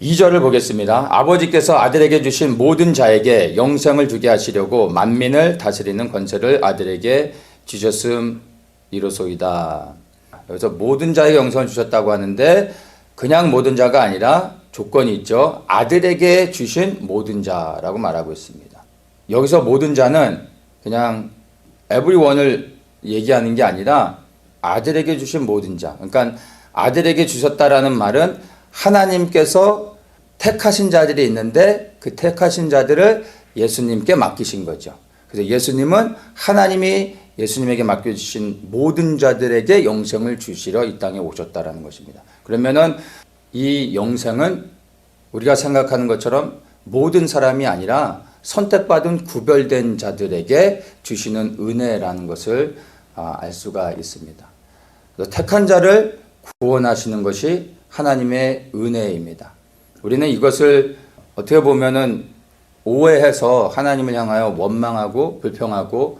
2절을 보겠습니다. 아버지께서 아들에게 주신 모든 자에게 영생을 주게 하시려고 만민을 다스리는 권세를 아들에게 주셨음이로소이다. 여기서 모든 자에게 영생을 주셨다고 하는데 그냥 모든 자가 아니라 조건이 있죠. 아들에게 주신 모든 자라고 말하고 있습니다. 여기서 모든 자는 그냥 everyone을 얘기하는 게 아니라 아들에게 주신 모든 자. 그러니까 아들에게 주셨다라는 말은 하나님께서 택하신 자들이 있는데 그 택하신 자들을 예수님께 맡기신 거죠. 그래서 예수님은 하나님이 예수님에게 맡겨주신 모든 자들에게 영생을 주시러 이 땅에 오셨다라는 것입니다. 그러면은 이 영생은 우리가 생각하는 것처럼 모든 사람이 아니라 선택받은 구별된 자들에게 주시는 은혜라는 것을 알 수가 있습니다. 그래서 택한 자를 구원하시는 것이 하나님의 은혜입니다. 우리는 이것을 어떻게 보면은 오해해서 하나님을 향하여 원망하고 불평하고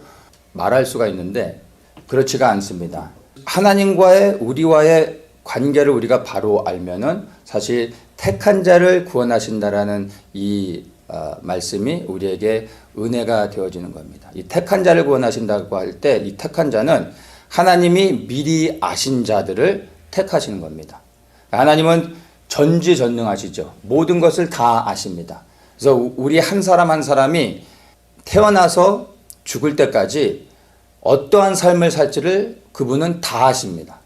말할 수가 있는데 그렇지가 않습니다. 하나님과의 우리와의 관계를 우리가 바로 알면은 사실 택한 자를 구원하신다라는 이 말씀이 우리에게 은혜가 되어지는 겁니다. 이 택한 자를 구원하신다고 할 때 이 택한 자는 하나님이 미리 아신 자들을 택하시는 겁니다. 하나님은 전지전능하시죠. 모든 것을 다 아십니다. 그래서 우리 한 사람 한 사람이 태어나서 죽을 때까지 어떠한 삶을 살지를 그분은 다 아십니다.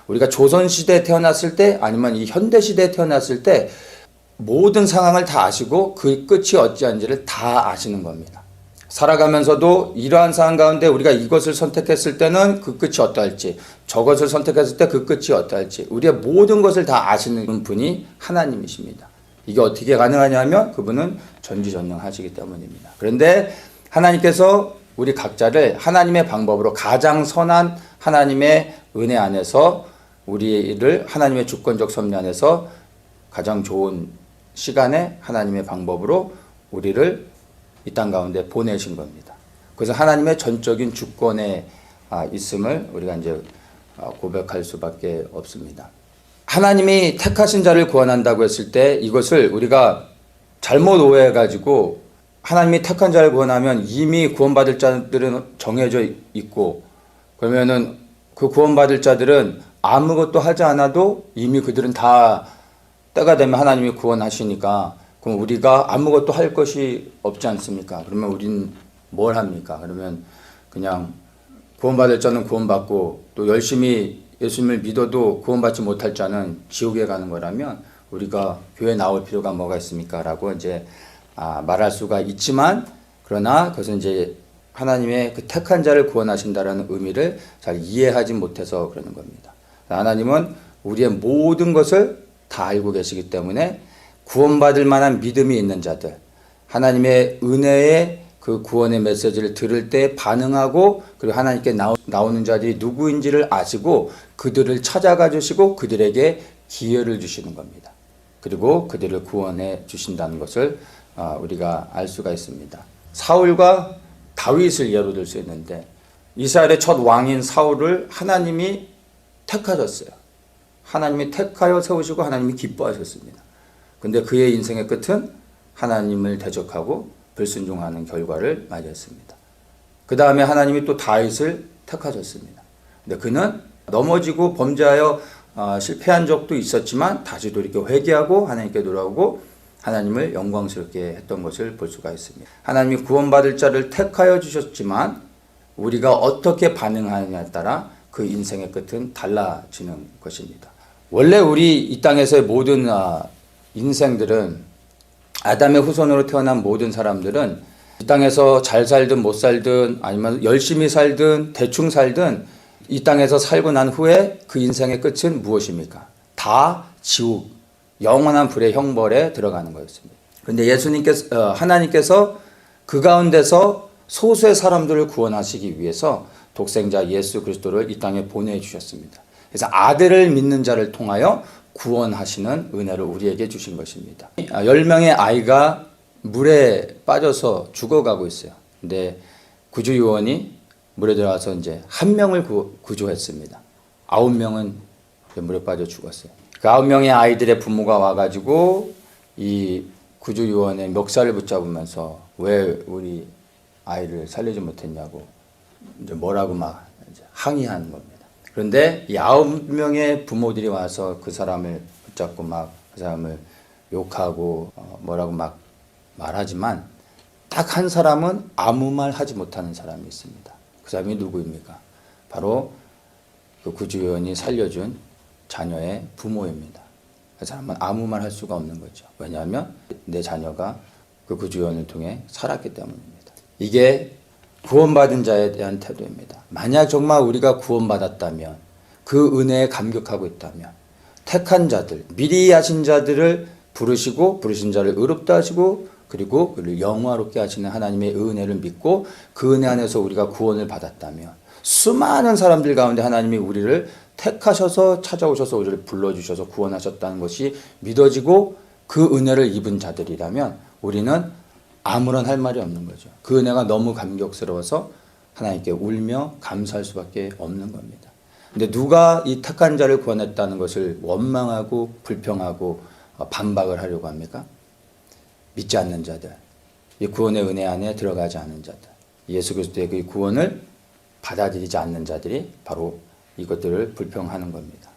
우리가 조선시대에 태어났을 때 아니면 이 현대시대에 태어났을 때 모든 상황을 다 아시고 그 끝이 어찌한지를 다 아시는 겁니다. 살아가면서도 이러한 상황 가운데 우리가 이것을 선택했을 때는 그 끝이 어떠할지, 저것을 선택했을 때 그 끝이 어떠할지 우리의 모든 것을 다 아시는 분이 하나님이십니다. 이게 어떻게 가능하냐면 그분은 전지전능하시기 때문입니다. 그런데 하나님께서 우리 각자를 하나님의 방법으로 가장 선한 하나님의 은혜 안에서 우리를 하나님의 주권적 섭리 안에서 가장 좋은 시간에 하나님의 방법으로 우리를 이 땅 가운데 보내신 겁니다. 그래서 하나님의 전적인 주권에 있음을 우리가 이제 고백할 수밖에 없습니다. 하나님이 택하신 자를 구원한다고 했을 때 이것을 우리가 잘못 오해해가지고 하나님이 택한 자를 구원하면 이미 구원받을 자들은 정해져 있고 그러면은 그 구원받을 자들은 아무것도 하지 않아도 이미 그들은 다 때가 되면 하나님이 구원하시니까 그럼 우리가 아무것도 할 것이 없지 않습니까? 그러면 우린 뭘 합니까? 그러면 그냥 구원받을 자는 구원받고 또 열심히 예수님을 믿어도 구원받지 못할 자는 지옥에 가는 거라면 우리가 교회 나올 필요가 뭐가 있습니까? 라고 이제 말할 수가 있지만 그러나 그것은 이제 하나님의 그 택한 자를 구원하신다라는 의미를 잘 이해하지 못해서 그러는 겁니다. 하나님은 우리의 모든 것을 다 알고 계시기 때문에 구원받을 만한 믿음이 있는 자들, 하나님의 은혜의 그 구원의 메시지를 들을 때 반응하고 그리고 하나님께 나오는 자들이 누구인지를 아시고 그들을 찾아가 주시고 그들에게 기회를 주시는 겁니다. 그리고 그들을 구원해 주신다는 것을 우리가 알 수가 있습니다. 사울과 다윗을 예로 들 수 있는데 이스라엘의 첫 왕인 사울을 하나님이 택하셨어요. 하나님이 택하여 세우시고 하나님이 기뻐하셨습니다. 근데 그의 인생의 끝은 하나님을 대적하고 불순종하는 결과를 맞이했습니다. 그 다음에 하나님이 또 다윗을 택하셨습니다. 근데 그는 넘어지고 범죄하여 실패한 적도 있었지만 다시 돌이켜 회개하고 하나님께 돌아오고 하나님을 영광스럽게 했던 것을 볼 수가 있습니다. 하나님이 구원받을 자를 택하여 주셨지만 우리가 어떻게 반응하느냐에 따라 그 인생의 끝은 달라지는 것입니다. 원래 우리 이 땅에서의 모든 인생들은 아담의 후손으로 태어난 모든 사람들은 이 땅에서 잘 살든 못 살든 아니면 열심히 살든 대충 살든 이 땅에서 살고 난 후에 그 인생의 끝은 무엇입니까? 다 지옥, 영원한 불의 형벌에 들어가는 거였습니다. 그런데 하나님께서 그 가운데서 소수의 사람들을 구원하시기 위해서 독생자 예수 그리스도를 이 땅에 보내주셨습니다. 그래서 아들을 믿는 자를 통하여 구원하시는 은혜를 우리에게 주신 것입니다. 10명의 아이가 물에 빠져서 죽어가고 있어요. 근데 구주요원이 물에 들어가서 이제 한 명을 구조했습니다. 9명은 물에 빠져 죽었어요. 그 9명의 아이들의 부모가 와가지고 이 구주요원의 멱살을 붙잡으면서 왜 우리 아이를 살리지 못했냐고 이제 뭐라고 막 이제 항의하는 겁니다. 그런데 이 9명의 부모들이 와서 그 사람을 붙잡고 막 그 사람을 욕하고 뭐라고 막 말하지만 딱 한 사람은 아무 말 하지 못하는 사람이 있습니다. 그 사람이 누구입니까? 바로 그 구주요원이 살려준 자녀의 부모입니다. 그 사람은 아무 말 할 수가 없는 거죠. 왜냐하면 내 자녀가 그 구주요원을 통해 살았기 때문입니다. 이게 구원받은 자에 대한 태도입니다. 만약 정말 우리가 구원받았다면, 그 은혜에 감격하고 있다면, 택한 자들, 미리 하신 자들을 부르시고 부르신 자를 의롭다 하시고 그리고 그를 영화롭게 하시는 하나님의 은혜를 믿고 그 은혜 안에서 우리가 구원을 받았다면, 수많은 사람들 가운데 하나님이 우리를 택하셔서 찾아오셔서 우리를 불러주셔서 구원하셨다는 것이 믿어지고 그 은혜를 입은 자들이라면 우리는 아무런 할 말이 없는 거죠. 그 은혜가 너무 감격스러워서 하나님께 울며 감사할 수밖에 없는 겁니다. 근데 누가 이 택한 자를 구원했다는 것을 원망하고 불평하고 반박을 하려고 합니까? 믿지 않는 자들, 이 구원의 은혜 안에 들어가지 않는 자들, 예수 그리스도의 그 구원을 받아들이지 않는 자들이 바로 이것들을 불평하는 겁니다.